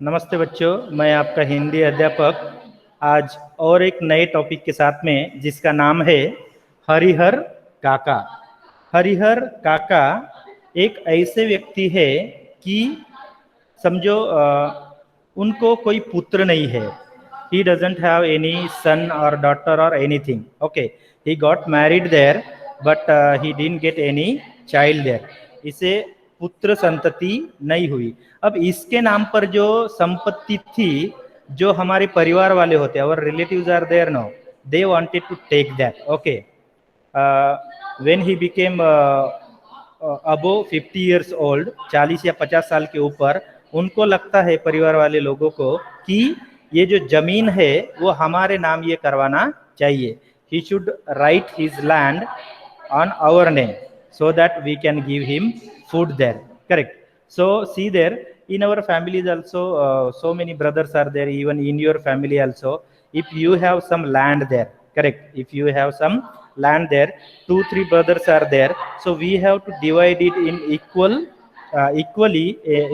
नमस्ते बच्चों, मैं आपका हिंदी अध्यापक आज और एक नए टॉपिक के साथ में, जिसका नाम है हरिहर काका। हरिहर काका एक ऐसे व्यक्ति है कि समझो उनको कोई पुत्र नहीं है। He doesn't have any son or daughter or anything. Okay, he got married there, but he didn't get any child there. इसे पुत्र संतति नहीं हुई। अब इसके नाम पर जो संपत्ति थी, जो हमारे परिवार वाले होते हैं, और relatives are there no, they wanted to take that. Okay, when he became about 50 years old, 40 या 50 साल के ऊपर, उनको लगता है परिवार वाले लोगों को कि ये जो जमीन है वो हमारे नाम ये करवाना चाहिए। He should write his land on our name so that we can give him food there. Correct. So see there, in our families also, so many brothers are there, even in your family also. If you have some land there, correct, if you have some land there, 2-3 brothers are there, so we have to divide it in equally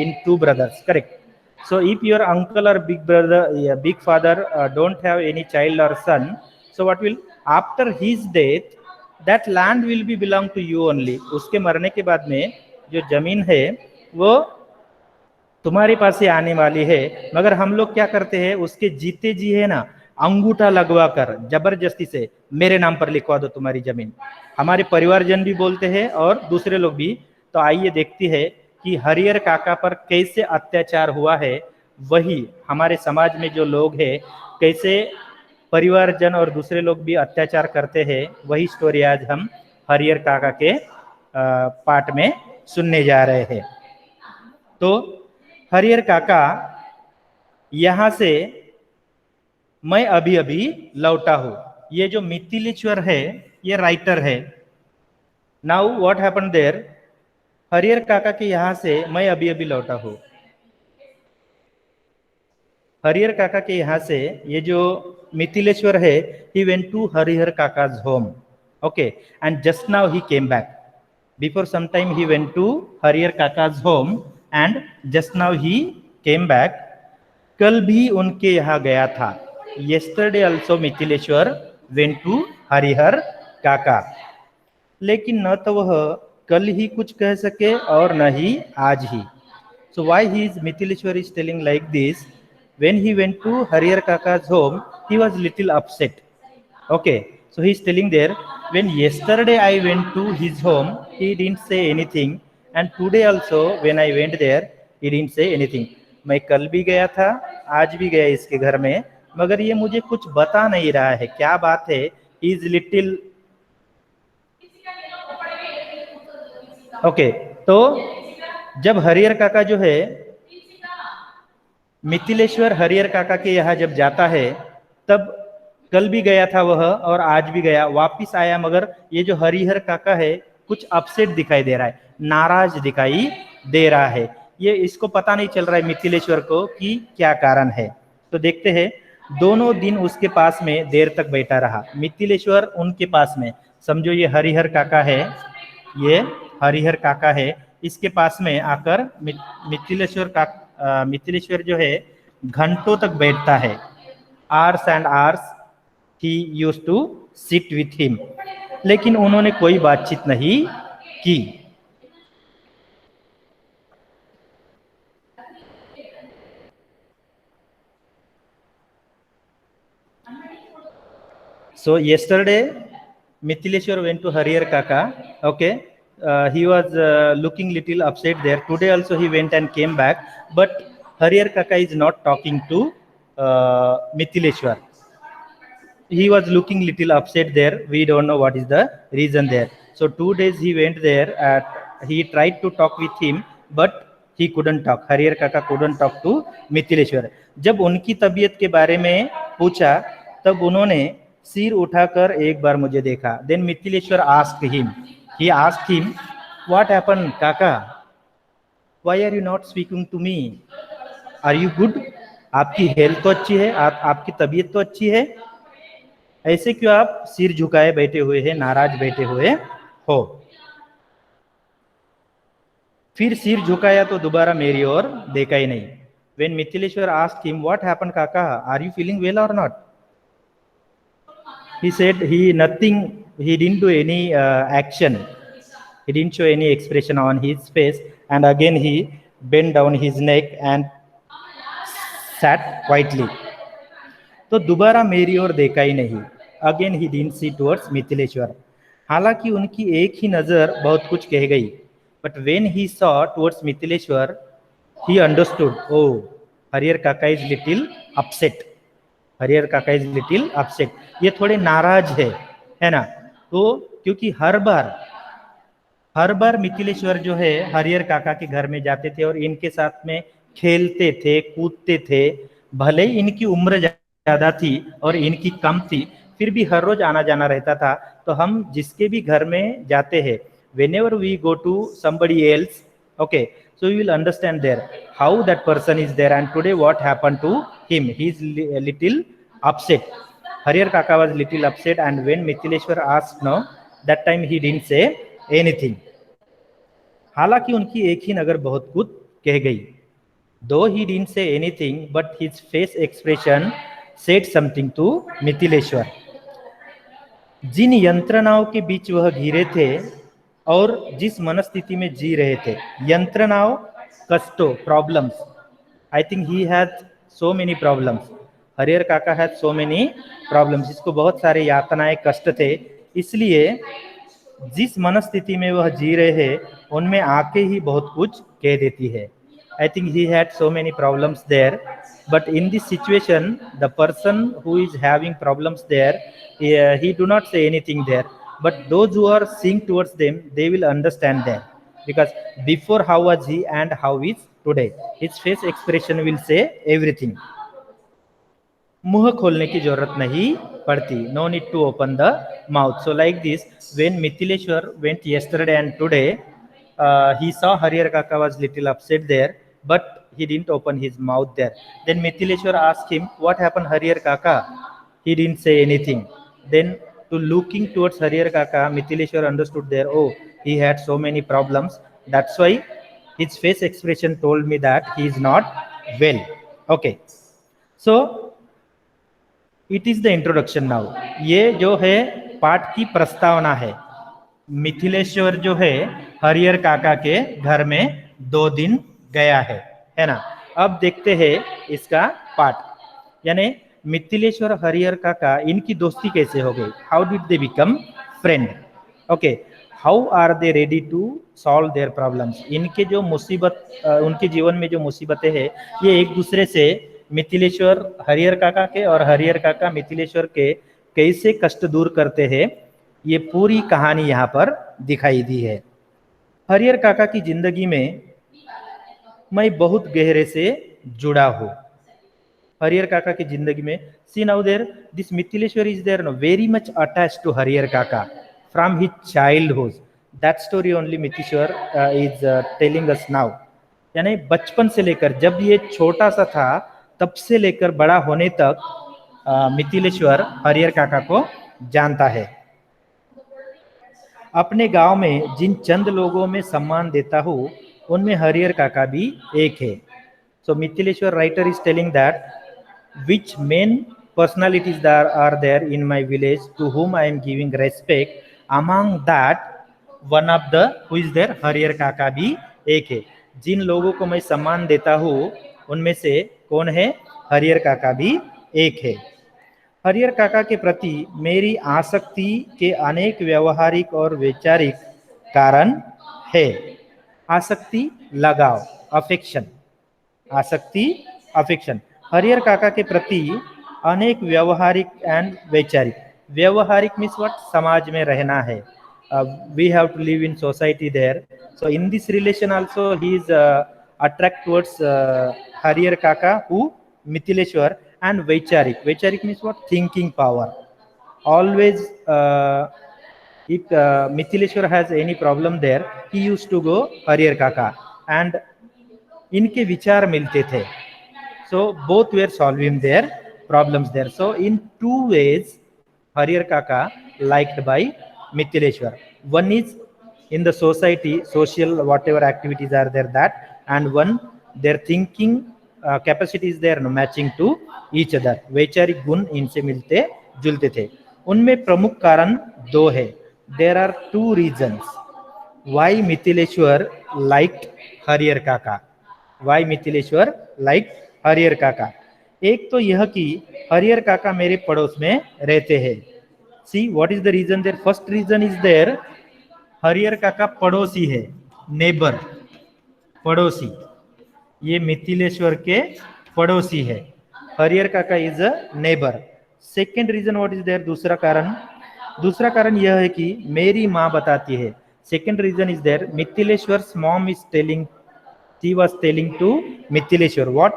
in two brothers. Correct. So if your uncle or big brother, big father don't have any child or son, so what will, after his death, that land will be belong to you only. उसके मरने के बाद में जो जमीन है वो तुम्हारे पास ही आने वाली है। मगर हम लोग क्या करते हैं, उसके जीते जी है ना, अंगूठा लगवा कर जबरदस्ती से मेरे नाम पर लिखवा दो तुम्हारी जमीन। हमारे परिवारजन भी बोलते हैं और दूसरे लोग भी। तो आइए देखती है कि हरिहर काका पर कैसे अत्याचार हुआ है। वही हमारे समाज में जो लोग हैं, कैसे परिवारजन और दूसरे लोग भी अत्याचार करते हैं, वही स्टोरी आज हम हरिहर काका के पार्ट में सुनने जा रहे हैं। तो हरिहर काका, यहां से मैं अभी अभी लौटा हूं। ये जो मिथिलेश्वर है ये राइटर है। Now what happened there, Harihar Kaka के यहां से मैं अभी अभी लौटा हूं। हरिहर काका के यहाँ से ये जो मिथिलेश्वर है, he went to Harihar काका's home. Okay, and just now he came back. Before some time he went to Harihar काका's home and just now he came back. कल भी उनके यहाँ गया था। Yesterday also Mithileshwar went to Harihar काका। लेकिन न तो वह कल ही कुछ कह सके और न ही आज ही। So why he is Mithileshwar is telling like this? When he went to Harihar Kaka's home, he was little upset. Okay, so he is telling there, when yesterday I went to his home, he didn't say anything, and today also when I went there, he didn't say anything. मैं कल भी गया था, आज भी गया इसके घर में, मगर ये मुझे कुछ बता नहीं रहा है। क्या बात है? He is little okay. तो जब हरिहर काका जो है, मिथिलेश्वर हरिहर काका के यहाँ जब जाता है, तब कल भी गया था वह और आज भी गया, वापिस आया, मगर ये जो हरिहर काका है कुछ अपसेट दिखाई दे रहा है, नाराज दिखाई दे रहा है। ये इसको पता नहीं चल रहा है मिथिलेश्वर को कि क्या कारण है। तो देखते हैं, दोनों दिन उसके पास में देर तक बैठा रहा मिथिलेश्वर, उनके पास में। समझो ये हरिहर काका है, ये हरिहर काका है, इसके पास में आकर मिथिलेश्वर जो है घंटों तक बैठता है। Hours and hours he used to sit with him, लेकिन उन्होंने कोई बातचीत नहीं की। So yesterday Mithileshwar went to Harihar Kaka. Okay, he was looking little upset there. Today also he went and came back, but Harihar Kaka is not talking to Mithileshwar. He was looking little upset there. We don't know what is the reason there. So 2 days he went there. He tried to talk with him, but he couldn't talk. Harihar काका couldn't talk to Mithileshwar. जब उनकी तबीयत के बारे में पूछा, तब उन्होंने सिर उठाकर एक बार मुझे देखा। Then Mithileshwar asked him. He asked him, "What happened, काका? Why are you not speaking to me? Are you good? आपकी हेल्थ तो अच्छी है, आपकी तबीयत तो अच्छी है, ऐसे क्यों आप सिर झुकाए बैठे हुए हैं, नाराज बैठे हुए हो?" फिर सिर झुकाया तो दोबारा मेरी ओर देखा ही नहीं. When Mithileshwar asked him, "What happened, Kaka? Are you feeling well or not?" He said he nothing. He didn't do any action. He didn't show any expression on his face, and again he bent down his neck and sat quietly. तो दोबारा मेरी ओर देखा ही नहीं. Again he didn't see towards Mithileshwar. हालांकि उनकी एक ही नजर बहुत कुछ कह गई. But when he saw towards Mithileshwar he understood, oh Harihar काका इज लिटिल अपसेट. हरिहर काका इज लिटिल अपसेट. ये थोड़े नाराज है ना. तो क्योंकि हर बार मिथिलेश्वर जो है हरिहर काका के घर में जाते थे और इनके साथ में खेलते थे, कूदते थे. भले ही इनकी उम्र ज्यादा थी और इनकी कम थी, फिर भी हर रोज आना जाना रहता था. तो हम जिसके भी घर में जाते हैं, whenever we go to somebody else, okay, so we will understand there how that person is there, and today what happened to him. He is a little upset. Harihar Kaka was little upset, and when Mithileshwar asked no, that time he didn't say anything. हालांकि उनकी एक ही नगर बहुत कुछ कह गई. Though he didn't say anything, but his face expression said something to Mithileshwar. जिन यंत्रणाओं के बीच वह घिरे थे और जिस मनस्थिति में जी रहे थे, यंत्रणाओं, कष्टों, problems. I think he had so many problems. Harihar काका हैड सो मेनी प्रॉब्लम्स. इसको बहुत सारे यातनाएं, कष्ट थे. इसलिए जिस मनस्थिति में वह जी रहे हैं, उनमें आके ही बहुत कुछ कह देती है. I think he had so many problems there, but in this situation, the person who is having problems there, he do not say anything there. But those who are seeing towards them, they will understand them, because before how was he and how is today, his face expression will say everything. मुंह खोलने की जरूरत नहीं पड़ती. No need to open the mouth. So like this, when Mithileshwar went yesterday and today, he saw Harihar Kaka was little upset there, but he didn't open his mouth there. Then Mithileshwar asked him, "What happened, Harihar Kaka?" He didn't say anything. Then to looking towards Harihar Kaka, Mithileshwar understood there, oh, he had so many problems. That's why his face expression told me that he is not well. Okay. So it is the introduction now. ये जो है पाठ की प्रस्तावना है. मिथिलेश्वर जो है हरिहर काका के घर में 2 दिन गया है ना. अब देखते हैं इसका पाठ. यानी मिथिलेश्वर हरिहर काका, इनकी दोस्ती कैसे हो गई. How did they become friend. Okay. How are they ready to solve their problems. इनके जो मुसीबत, उनके जीवन में जो मुसीबतें हैं, ये एक दूसरे से, मिथिलेश्वर हरिहर काका के और हरिहर काका मिथिलेश्वर के कैसे कष्ट दूर करते हैं, ये पूरी कहानी यहाँ पर दिखाई दी है. हरिहर काका की जिंदगी में मैं बहुत गहरे से जुड़ा हूँ. हरिहर काका की जिंदगी में, see now there this Mithileshwar is there no very much attached to Harihar kaka from his childhood. That story only Mithileshwar is telling us now. यानी बचपन से लेकर, जब ये छोटा सा था, तब से लेकर बड़ा होने तक मिथिलेश्वर हरिहर काका को जानता है. अपने गांव में जिन चंद लोगों में सम्मान देता हूँ, उनमें हरिहर काका भी एक है. So Mithileshwar writer is telling that which main personalities are there in my village to whom I am giving respect. Among that, one of the who is there, Harihar काका भी एक है. जिन लोगों को मैं सम्मान देता हूँ, उनमें से कौन है, हरिहर काका भी एक है. हरिहर काका के प्रति मेरी आसक्ति के अनेक व्यवहारिक और वैचारिक कारण है. आसक्ति, लगाव, अफेक्शन. आसक्ति, अफेक्शन. हरिहर काका के प्रति अनेक व्यवहारिक एंड वैचारिक. व्यवहारिक मीन्स व्हाट, समाज में रहना है. We have to live in society there. So in this relation also he is attract towards Harihar kaka who Mithileshwar. And Vaicharik means what? Thinking power. Always, if Mithileshwar has any problem there, he used to go Harihar Kaka, and इनके विचार मिलते थे. So both were solving their problems there. So in 2 ways, Harihar Kaka liked by Mithileshwar. One is in the society, social whatever activities are there, that, and one their thinking capacity is there no matching to each other, वैचारिक गुण इनसे मिलते जुलते थे। उनमें प्रमुख कारण दो है। There are two reasons why Mithileshwar liked Harihar Kaka. Why Mithileshwar like Harihar काका। एक तो यह कि हरिहर काका मेरे पड़ोस में रहते हैं। See what is the reason there? First reason is there Harihar Kaka पड़ोसी है, नेबर, पड़ोसी, ये मिथिलेश्वर के पड़ोसी है। हरिहर काका is a neighbour. Second reason what is there? दूसरा कारण यह है कि मेरी माँ बताती है। Second reason is there Mithileshwar mom is telling, she was telling to Mithileshwar what?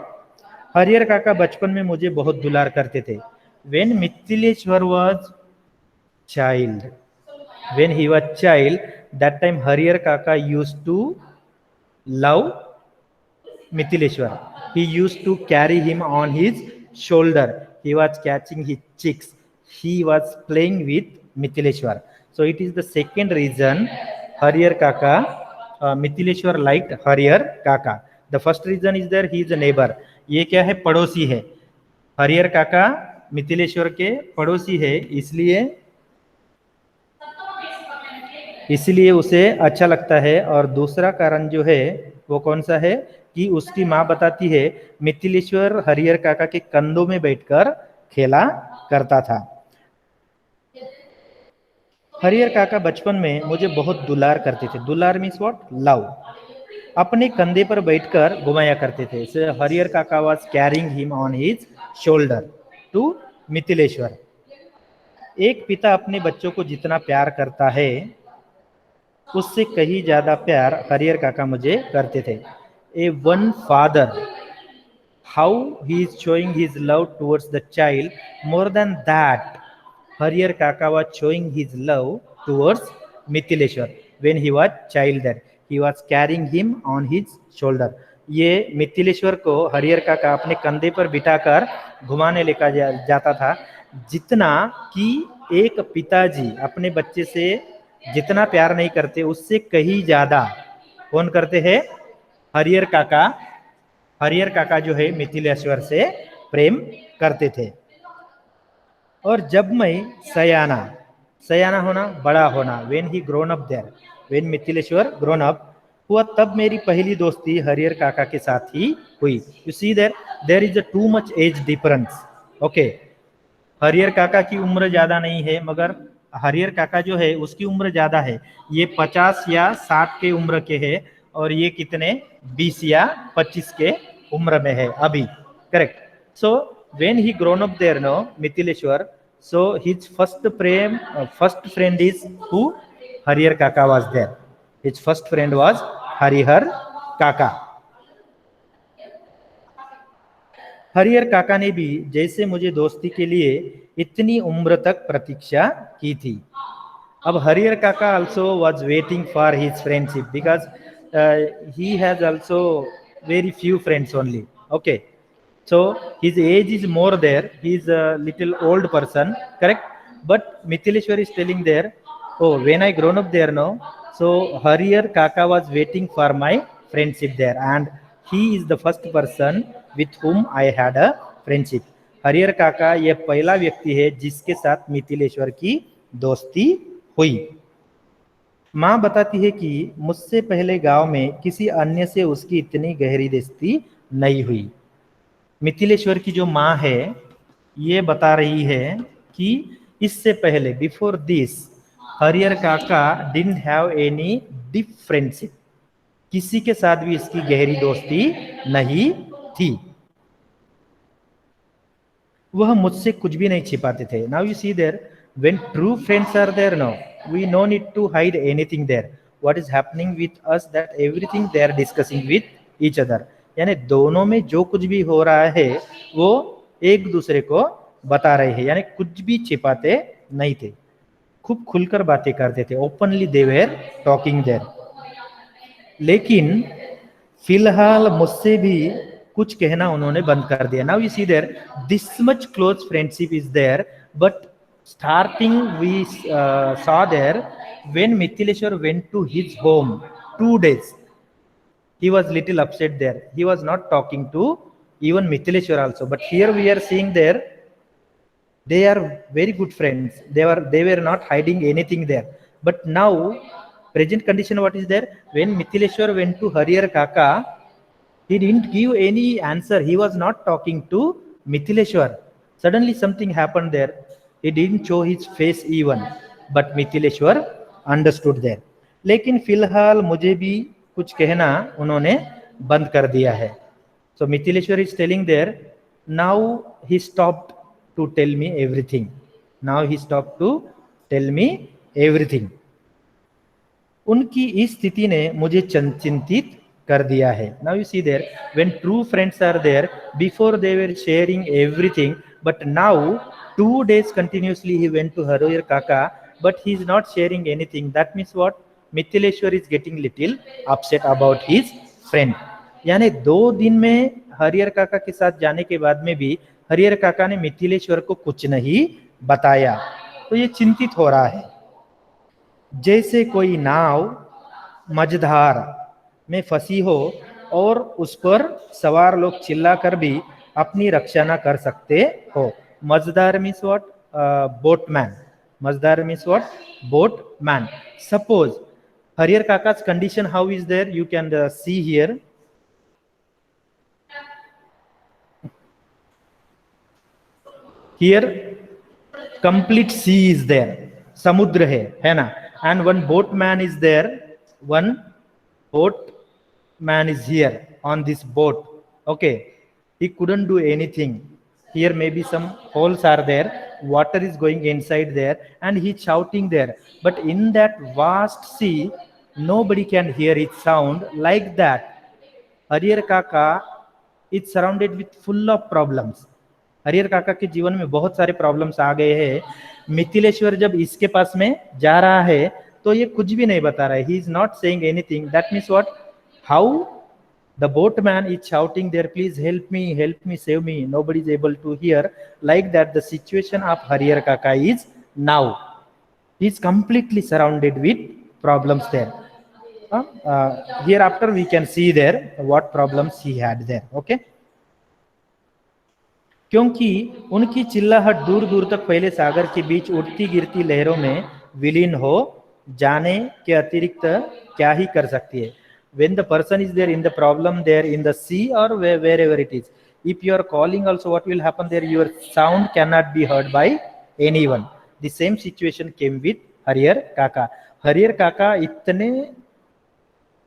Harihar Kaka बचपन में मुझे बहुत दुलार करते थे। When Mithileshwar was child, when he was child, that time Harihar Kaka used to love Mithileshwar. He used to carry him on his shoulder. He was catching his cheeks. He was playing with Mithileshwar. So it is the second reason Harihar Kaka, Mithileshwar liked Harihar Kaka. The first reason is there, he is a neighbor. ये क्या है? पड़ोसी है। हरिहर काका मिथिलेश्वर के पड़ोसी है, इसलिए उसे अच्छा लगता है। और दूसरा कारण जो है वो कौन सा है कि उसकी माँ बताती है मिथिलेश्वर हरिहर काका के कंधों में बैठकर खेला करता था। हरिहर काका बचपन में मुझे बहुत दुलार करते थे। दुलार मीन्स व्हाट? लव। अपने कंधे पर बैठकर घुमाया करते थे। सो हरिहर काका was carrying him on his shoulder to Mithileshwar. एक पिता अपने बच्चों को जितना प्यार करता है उससे कहीं ज्यादा प्यार हरिहर काका मुझे करते थे। A one father, how he is showing his love towards the child, more than that Harihar काका was showing his love towards Mithileshwar when he was child there, he was carrying him on his shoulder. ये मिथिलेश्वर को हरिहर काका अपने कंधे पर बिठाकर घुमाने लेकर जाता था, जितना कि एक पिताजी अपने बच्चे से जितना प्यार नहीं करते उससे कहीं ज्यादा कौन करते हैं? हरिहर काका। हरिहर काका जो है मिथिलेश्वर से प्रेम करते थे। और जब मैं सयाना होना, बड़ा होना, when he grown up there, when Mithileshwar grown up हुआ, तब मेरी पहली दोस्ती हरिहर काका के साथ ही हुई। You see there is a too much age difference. Okay, Harihar Kaka की उम्र ज्यादा नहीं है, मगर हरिहर काका जो है उसकी उम्र ज्यादा है। ये 50 या 60 के उम्र के है और ये कितने 20 या 25 के उम्र में है अभी। Correct. So when he grown up there no Mithileshwar, so his first friend is who? Harihar काका was there. His first friend was Harihar kaka. Harihar काका ने भी जैसे मुझे दोस्ती के लिए इतनी उम्र तक प्रतीक्षा की थी। अब हरिहर काका also was waiting for his friendship because he has also very few friends only. Okay, so his age is more there. He is a little old person, correct? But Mithileshwar is telling there, oh, when I grown up there now, so Harihar Kaka was waiting for my friendship there, and he is the first person with whom I had a friendship. Harihar काका ये पहला व्यक्ति है जिसके साथ मिथिलेश्वर की दोस्ती हुई। माँ बताती है कि मुझसे पहले गांव में किसी अन्य से उसकी इतनी गहरी दोस्ती नहीं हुई। मिथिलेश्वर की जो माँ है ये बता रही है कि इससे पहले, बिफोर दिस, हरिहर काका didn't have any deep friendship, किसी के साथ भी इसकी गहरी दोस्ती नहीं थी। वह मुझसे कुछ भी नहीं छिपाते थे। Now you see there, when true friends are there, no we no need to hide anything there, what is happening with us, that everything they are discussing with each other. यानी दोनों में जो कुछ भी हो रहा है वो एक दूसरे को बता रहे हैं, यानी कुछ भी छिपाते नहीं थे, खूब खुलकर बातें करते थे। Openly they were talking there. लेकिन फिलहाल मुझसे भी कुछ कहना उन्होंने बंद कर दिया। Now you see there, this much close friendship is there, but starting we saw there when Mithileshwar went to his home 2 days. He was little upset there. He was not talking to even Mithileshwar also. But here we are seeing there they are very good friends. They were not hiding anything there. But now present condition what is there? When Mithileshwar went to Harihar Kaka, he didn't give any answer. He was not talking to Mithileshwar. Suddenly something happened there. He didn't show his face even. But Mithileshwar understood there. लेकिन फिलहाल मुझे भी कुछ कहना उन्होंने बंद कर दिया है. So Mithileshwar is telling there, now he stopped to tell me everything. Now he stopped to tell me everything. उनकी इस स्थिति ने मुझे चिंतित कर दिया है. Now you see there, when true friends are there, before they were sharing everything, but now 2 days continuously he went to Harihar Kaka, but he is not sharing anything. That means what? Mithileshwar is getting little upset about his friend. यानी 2 दिन में हरिहर काका के साथ जाने के बाद में भी हरिहर काका ने मिथिलेश्वर को कुछ नहीं बताया. तो ये चिंतित हो रहा है. जैसे कोई नाव मझधार में फंसी हो और उस पर सवार लोग चिल्लाकर भी अपनी रक्षा न कर सकते हो. Majhdhar means what? Boatman. Majhdhar means what? Boatman. Suppose Harihar काका's condition how is there? You can see here. Here complete sea is there. समुद्र है ना? And one boatman is there. One boatman is here on this boat. Okay, he couldn't do anything. Here maybe some holes are there. Water is going inside there, and he's shouting there. But in that vast sea, nobody can hear its sound like that. Harihar काका is surrounded with full of problems. Harihar Kaka के जीवन में बहुत सारे problems आ गए हैं. मिथिलेश्वर जब इसके पास में जा रहा है तो ये कुछ भी नहीं बता रहा है. He is not saying anything. That means what? How the boatman is shouting there, please help me, save me. Nobody is able to hear. Like that the situation of Harihar काका is now. He is completely surrounded with problems there. Hereafter we can see there what problems he had there. Okay, क्योंकि उनकी चिल्लाहट दूर दूर तक फैले सागर के बीच उठती गिरती लहरों में विलीन हो जाने के अतिरिक्त क्या ही कर सकती है. When the person is there in the problem there in the sea or wherever it is, if you are calling also, what will happen there? Your sound cannot be heard by anyone. The same situation came with Harihar kaka. Harihar काका इतने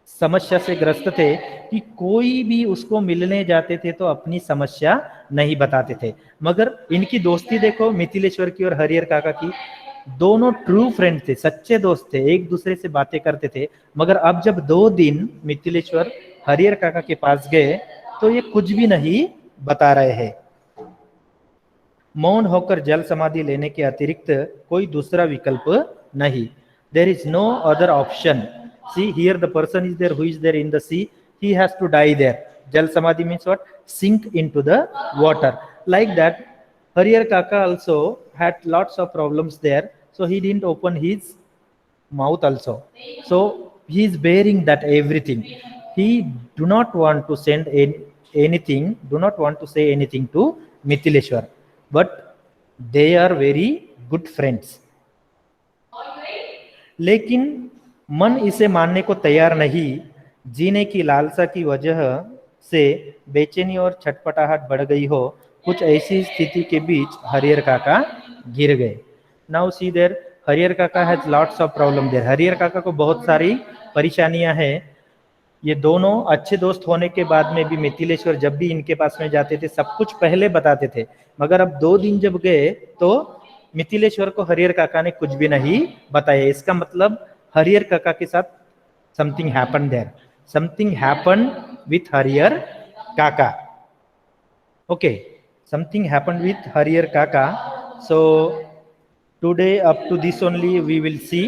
समस्या से ग्रस्त थे कि कोई भी उसको मिलने जाते थे तो अपनी समस्या नहीं बताते थे. मगर इनकी दोस्ती देखो, मिथिलेश्वर की और हरिहर काका की. दोनों ट्रू फ्रेंड थे, सच्चे दोस्त थे, एक दूसरे से बातें करते थे. मगर अब जब 2 दिन मिथिलेश्वर हरिहर काका के पास गए तो ये कुछ भी नहीं बता रहे हैं. मौन होकर जल समाधि लेने के अतिरिक्त कोई दूसरा विकल्प नहीं. There is no other option. See here the person is there who is there in the sea. He has to die there. Jal samadhi means what? Sink into the water. Like that, Harihar Kaka also had lots of problems there. So he didn't open his mouth also. So he is bearing that everything. He do not want to send anything, do not want to say anything to Mithileshwar. But they are very good friends. लेकिन मन इसे मानने को तैयार नहीं. जीने की लालसा की वजह से बेचैनी और छटपटाहट बढ़ गई हो. कुछ ऐसी स्थिति के बीच हरिहर काका गिर गए. Now see there, Harihar Kaka has lots of problem there. Harihar Kaka को बहुत सारी परेशानियां हैं. ये दोनों अच्छे दोस्त होने के बाद में भी मिथिलेश्वर जब भी इनके पास में जाते थे सब कुछ पहले बताते थे. मगर अब 2 दिन जब गए तो मिथिलेश्वर को हरिहर काका ने कुछ भी नहीं बताया. इसका मतलब हरिहर काका के साथ something happened there. Something happened with Harihar Kaka. Okay, something happened with Harihar Kaka. So today up to this only we will see.